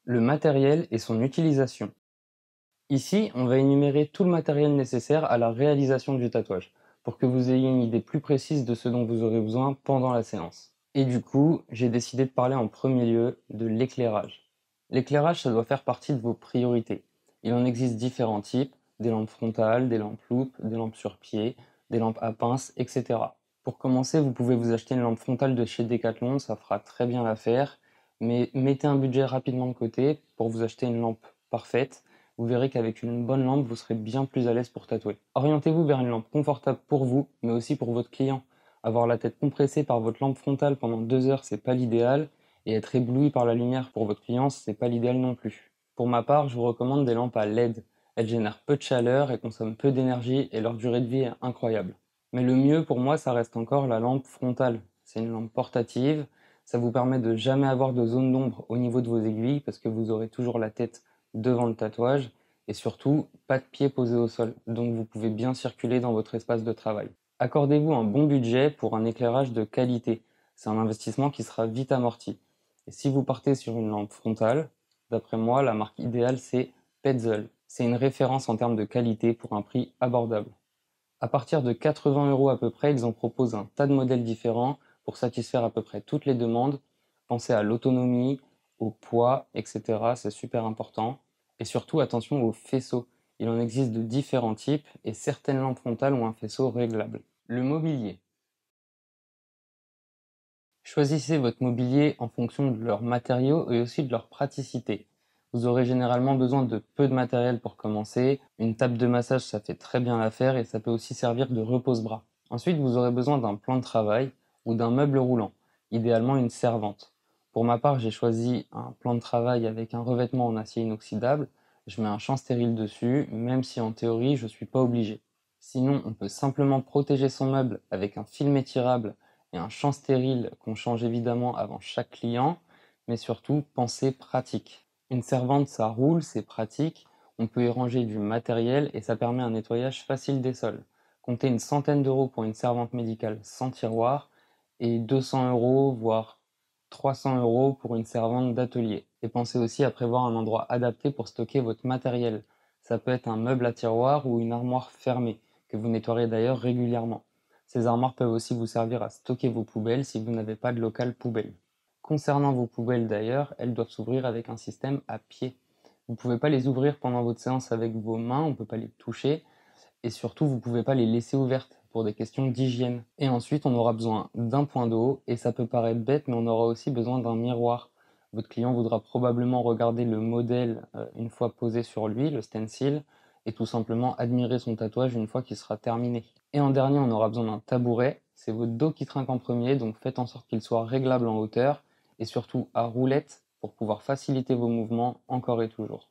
Le matériel et son utilisation. Ici, on va énumérer tout le matériel nécessaire à la réalisation du tatouage, pour que vous ayez une idée plus précise de ce dont vous aurez besoin pendant la séance. Et du coup, j'ai décidé de parler en premier lieu de l'éclairage. L'éclairage, ça doit faire partie de vos priorités. Il en existe différents types, des lampes frontales, des lampes loupes, des lampes sur pied, des lampes à pince, etc. Pour commencer, vous pouvez vous acheter une lampe frontale de chez Decathlon, ça fera très bien l'affaire, mais mettez un budget rapidement de côté pour vous acheter une lampe parfaite. Vous verrez qu'avec une bonne lampe, vous serez bien plus à l'aise pour tatouer. Orientez-vous vers une lampe confortable pour vous, mais aussi pour votre client. Avoir la tête compressée par votre lampe frontale pendant 2 heures, c'est pas l'idéal, et être ébloui par la lumière pour votre client, c'est pas l'idéal non plus. Pour ma part, je vous recommande des lampes à LED. Elles génèrent peu de chaleur et consomment peu d'énergie, et leur durée de vie est incroyable. Mais le mieux pour moi, ça reste encore la lampe frontale. C'est une lampe portative, ça vous permet de jamais avoir de zone d'ombre au niveau de vos aiguilles, parce que vous aurez toujours la tête devant le tatouage, et surtout pas de pieds posés au sol, donc vous pouvez bien circuler dans votre espace de travail. Accordez-vous un bon budget pour un éclairage de qualité, c'est un investissement qui sera vite amorti. Et si vous partez sur une lampe frontale, d'après moi, la marque idéale c'est Petzl. C'est une référence en termes de qualité pour un prix abordable. À partir de 80 € à peu près, ils en proposent un tas de modèles différents pour satisfaire à peu près toutes les demandes. Pensez à l'autonomie, au poids, etc. C'est super important. Et surtout, attention aux faisceaux. Il en existe de différents types et certaines lampes frontales ont un faisceau réglable. Le mobilier. Choisissez votre mobilier en fonction de leurs matériaux et aussi de leur praticité. Vous aurez généralement besoin de peu de matériel pour commencer. Une table de massage, ça fait très bien l'affaire et ça peut aussi servir de repose-bras. Ensuite, vous aurez besoin d'un plan de travail ou d'un meuble roulant, idéalement une servante. Pour ma part, j'ai choisi un plan de travail avec un revêtement en acier inoxydable. Je mets un champ stérile dessus, même si en théorie, je ne suis pas obligé. Sinon, on peut simplement protéger son meuble avec un film étirable et un champ stérile qu'on change évidemment avant chaque client, mais surtout pensez pratique. Une servante, ça roule, c'est pratique, on peut y ranger du matériel et ça permet un nettoyage facile des sols. Comptez une centaine d'euros pour une servante médicale sans tiroir et 200 €, voire 300 € pour une servante d'atelier. Et pensez aussi à prévoir un endroit adapté pour stocker votre matériel. Ça peut être un meuble à tiroir ou une armoire fermée, que vous nettoierez d'ailleurs régulièrement. Ces armoires peuvent aussi vous servir à stocker vos poubelles si vous n'avez pas de local poubelle. Concernant vos poubelles d'ailleurs, elles doivent s'ouvrir avec un système à pied. Vous ne pouvez pas les ouvrir pendant votre séance avec vos mains, on ne peut pas les toucher, et surtout vous ne pouvez pas les laisser ouvertes pour des questions d'hygiène. Et ensuite on aura besoin d'un point d'eau, et ça peut paraître bête, mais on aura aussi besoin d'un miroir. Votre client voudra probablement regarder le modèle une fois posé sur lui, le stencil, et tout simplement admirer son tatouage une fois qu'il sera terminé. Et en dernier, on aura besoin d'un tabouret. C'est votre dos qui trinque en premier, donc faites en sorte qu'il soit réglable en hauteur et surtout à roulette pour pouvoir faciliter vos mouvements encore et toujours.